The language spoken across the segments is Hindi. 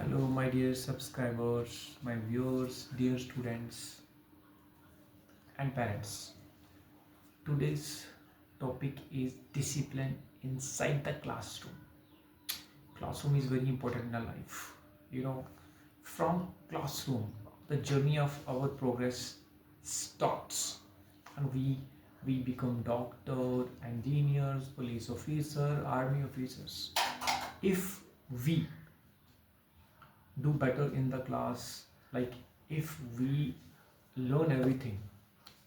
Hello, my dear subscribers, my viewers, dear students, and parents. Today's topic is discipline inside the classroom. Classroom is very important in our life. From classroom, the journey of our progress starts, and we become doctor, engineers, police officer, army officers. If we do better in the class, like if we learn everything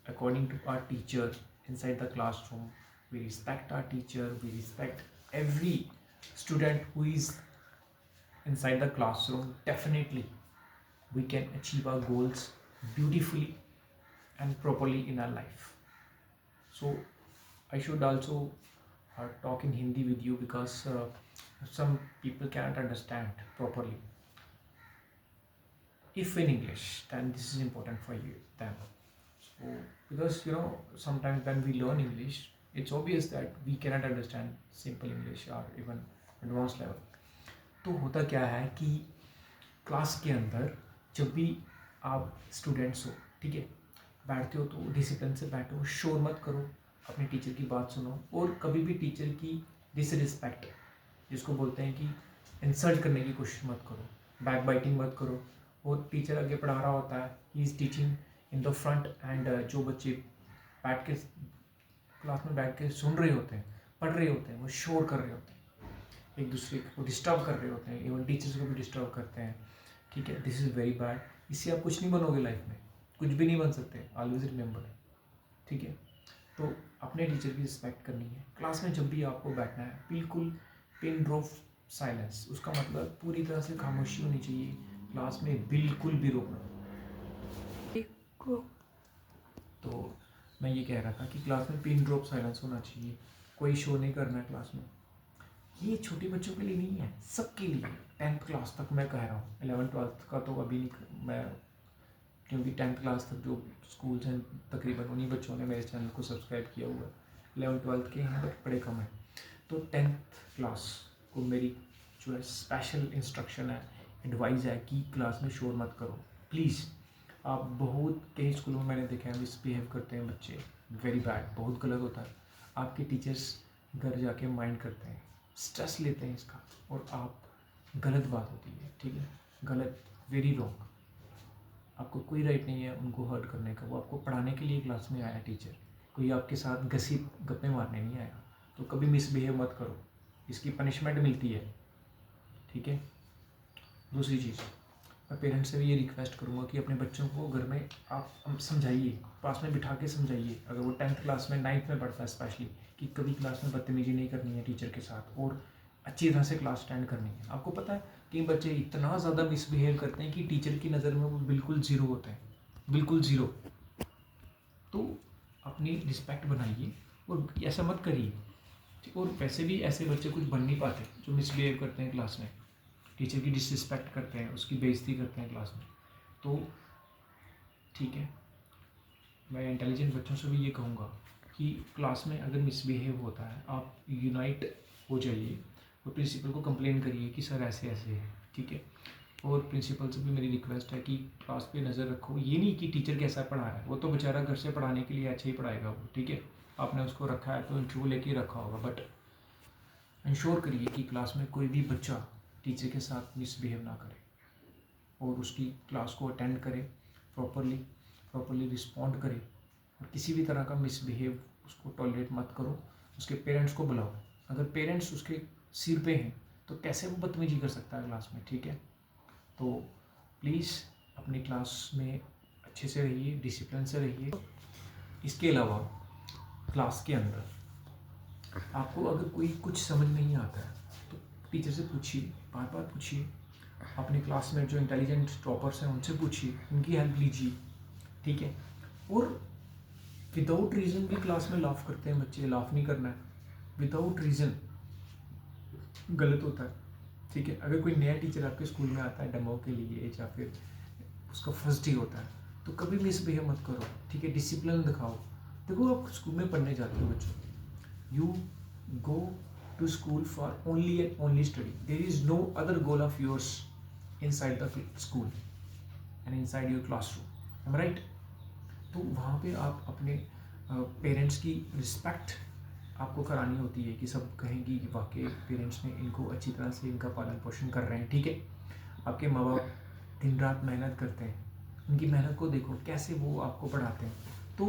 according to our teacher inside the classroom, we respect our teacher, we respect every student who is inside the classroom, definitely we can achieve our goals beautifully and properly in our life. So I should also talk in Hindi with you because some people cannot understand properly. If in English, then this is important for you them. So because sometimes when we learn English, it's obvious that we cannot understand simple English or even advanced level. तो होता क्या है कि क्लास के अंदर जब भी आप स्टूडेंट्स हो, ठीक है, बैठते हो तो डिसिप्लिन से बैठो, शोर मत करो, अपने टीचर की बात सुनो, और कभी भी टीचर की डिसरिस्पेक्ट, जिसको बोलते हैं कि इंसल्ट करने की कोशिश मत करो, बैक बाइटिंग मत करो। और टीचर आगे पढ़ा रहा होता है, he is teaching in the front, and जो बच्चे बैठ के क्लास में बैठ के सुन रहे होते हैं, पढ़ रहे होते हैं, वो शोर कर रहे होते हैं, एक दूसरे को डिस्टर्ब कर रहे होते हैं, इवन टीचर्स को भी डिस्टर्ब करते हैं। ठीक है, दिस इज़ वेरी बैड। इससे आप कुछ नहीं बनोगे लाइफ में, कुछ भी नहीं बन सकते, ऑलवेज रिमेंबर। ठीक है, तो अपने टीचर की रिस्पेक्ट करनी है। क्लास में जब भी आपको बैठना है, बिल्कुल पिन ड्रॉप साइलेंस, उसका मतलब पूरी तरह से खामोशी होनी चाहिए, क्लास में बिल्कुल भी रोकना। तो मैं ये कह रहा था कि क्लास में पिन ड्रॉप साइलेंस होना चाहिए, कोई शो नहीं करना है क्लास में। ये छोटे बच्चों के लिए नहीं है, सबके लिए। 10th क्लास तक मैं कह रहा हूँ, 11th 12th का तो अभी नहीं मैं, क्योंकि 10th क्लास तक जो स्कूल्स हैं तकरीबन उन्हीं बच्चों ने मेरे चैनल को सब्सक्राइब किया हुआ है। 11th 12th के हैं बट बड़े कम हैं। तो 10th क्लास को मेरी जो है स्पेशल इंस्ट्रक्शन है, एडवाइस है कि क्लास में शोर मत करो प्लीज़। आप बहुत कई स्कूलों में मैंने देखा है मिसबिहेव करते हैं बच्चे, वेरी बैड, बहुत गलत होता है। आपके टीचर्स घर जाके माइंड करते हैं, स्ट्रेस लेते हैं इसका, और आप गलत बात होती है, ठीक है, गलत, वेरी रॉन्ग। आपको कोई राइट नहीं है उनको हर्ट करने का, वो आपको पढ़ाने के लिए क्लास में आया टीचर, कोई आपके साथ गसिप गप्पे मारने नहीं आया। तो कभी मिसबिहेव मत करो, इसकी पनिशमेंट मिलती है। ठीक है, दूसरी चीज़, मैं पेरेंट्स से भी ये रिक्वेस्ट करूँगा कि अपने बच्चों को घर में आप समझाइए, पास में बिठा के समझाइए। अगर वो 10th क्लास में 9th में पढ़ता है स्पेशली, कि कभी क्लास में बदतमीजी नहीं करनी है टीचर के साथ, और अच्छी तरह से क्लास अटेंड करनी है। आपको पता है कि बच्चे इतना ज़्यादा मिसबिहेव करते हैं कि टीचर की नज़र में वो बिल्कुल ज़ीरो होते हैं, बिल्कुल ज़ीरो। तो अपनी रिस्पेक्ट बनाइए और ऐसा मत करिए। और वैसे भी ऐसे बच्चे कुछ बन नहीं पाते जो मिसबिहेव करते हैं क्लास में, टीचर की डिसरिस्पेक्ट करते हैं, उसकी बेइज्जती करते हैं क्लास में। तो ठीक है, मैं इंटेलिजेंट बच्चों से भी ये कहूँगा कि क्लास में अगर मिसबिहेव होता है, आप यूनाइट हो जाइए और प्रिंसिपल को कंप्लेन करिए कि सर ऐसे ऐसे है। ठीक है, और प्रिंसिपल से भी मेरी रिक्वेस्ट है कि क्लास पे नज़र रखो। ये नहीं कि टीचर कैसा पढ़ा रहा है, वो तो बेचारा घर से पढ़ाने के लिए अच्छा ही पढ़ाएगा वो, ठीक है, आपने उसको रखा है तो इंटरव्यू लेके रखा होगा, बट इंश्योर करिए कि क्लास में कोई भी बच्चा टीचर के साथ मिसबिहेव ना करे, और उसकी क्लास को अटेंड करे, प्रॉपरली रिस्पॉन्ड करे, और किसी भी तरह का मिसबिहेव उसको टॉलरेट मत करो। उसके पेरेंट्स को बुलाओ, अगर पेरेंट्स उसके सिर पे हैं तो कैसे वो बदतमीजी कर सकता है क्लास में। ठीक है, तो प्लीज़ अपनी क्लास में अच्छे से रहिए, डिसिप्लिन से रहिए। इसके अलावा क्लास के अंदर आपको अगर कोई कुछ समझ नहीं आता है तो टीचर से पूछिए, बार बार पूछिए। अपने क्लास में जो इंटेलिजेंट टॉपर्स हैं उनसे पूछिए, उनकी हेल्प लीजिए। ठीक है, और विदाउट रीज़न भी क्लास में लाफ करते हैं बच्चे, लाफ नहीं करना है, विदाउट रीज़न गलत होता है। ठीक है, अगर कोई नया टीचर आपके स्कूल में आता है डेमो के लिए, या फिर उसका फर्स्ट डे होता है, तो कभी मिसबिहेव मत करो। ठीक है, डिसिप्लिन दिखाओ। देखो, आप स्कूल में पढ़ने जाते हो बच्चों, you go to school for only and only study. There is no other goal of yours inside the school and inside your classroom, am I right? तो वहाँ पे आप अपने पेरेंट्स की रिस्पेक्ट आपको करानी होती है कि सब कहेंगे कि वाकई पेरेंट्स ने इनको अच्छी तरह से इनका पालन पोषण कर रहे हैं, ठीक है। आपके माँ बाप दिन रात मेहनत करते हैं, उनकी मेहनत को देखो कैसे वो आपको पढ़ाते हैं। तो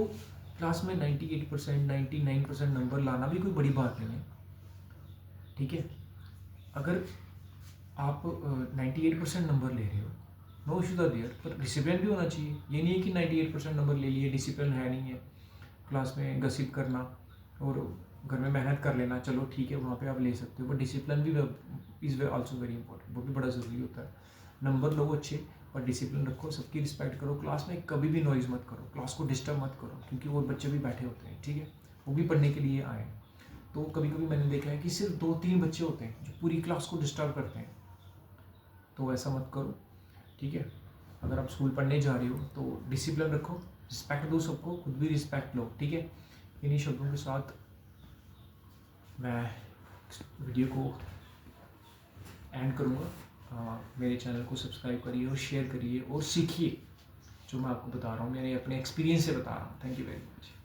क्लास में 98% 99% नंबर लाना भी कोई बड़ी बात नहीं है, ठीक है। अगर आप 98% नंबर ले रहे हो, नो इशू द देयर, पर डिसिप्लिन भी होना चाहिए। ये नहीं है कि 98% नंबर ले लिए, डिसिप्लिन है नहीं है, क्लास में गसिप करना और घर में मेहनत कर लेना, चलो ठीक है वहाँ पे आप ले सकते हो, बट डिसिप्लिन भी is way also very important, वो भी बड़ा ज़रूरी होता है। नंबर लो अच्छे, पर डिसिप्लिन रखो, सबकी रिस्पेक्ट करो, क्लास में कभी भी नॉइज़ मत करो, क्लास को डिस्टर्ब मत करो, क्योंकि वो बच्चे भी बैठे होते हैं, ठीक है, वो भी पढ़ने के लिए आए हैं। तो कभी कभी मैंने देखा है कि सिर्फ 2-3 बच्चे होते हैं जो पूरी क्लास को डिस्टर्ब करते हैं, तो ऐसा मत करो, ठीक है। अगर आप स्कूल पढ़ने जा रहे हो तो डिसिप्लिन रखो, रिस्पेक्ट दो सबको, खुद भी रिस्पेक्ट लो, ठीक है। इन्हीं शब्दों के साथ मैं वीडियो को एंड करूँगा। मेरे चैनल को सब्सक्राइब करिए और शेयर करिए और सीखिए जो मैं आपको बता रहा हूँ, मैंने अपने एक्सपीरियंस से बता रहा हूँ। Thank you very much.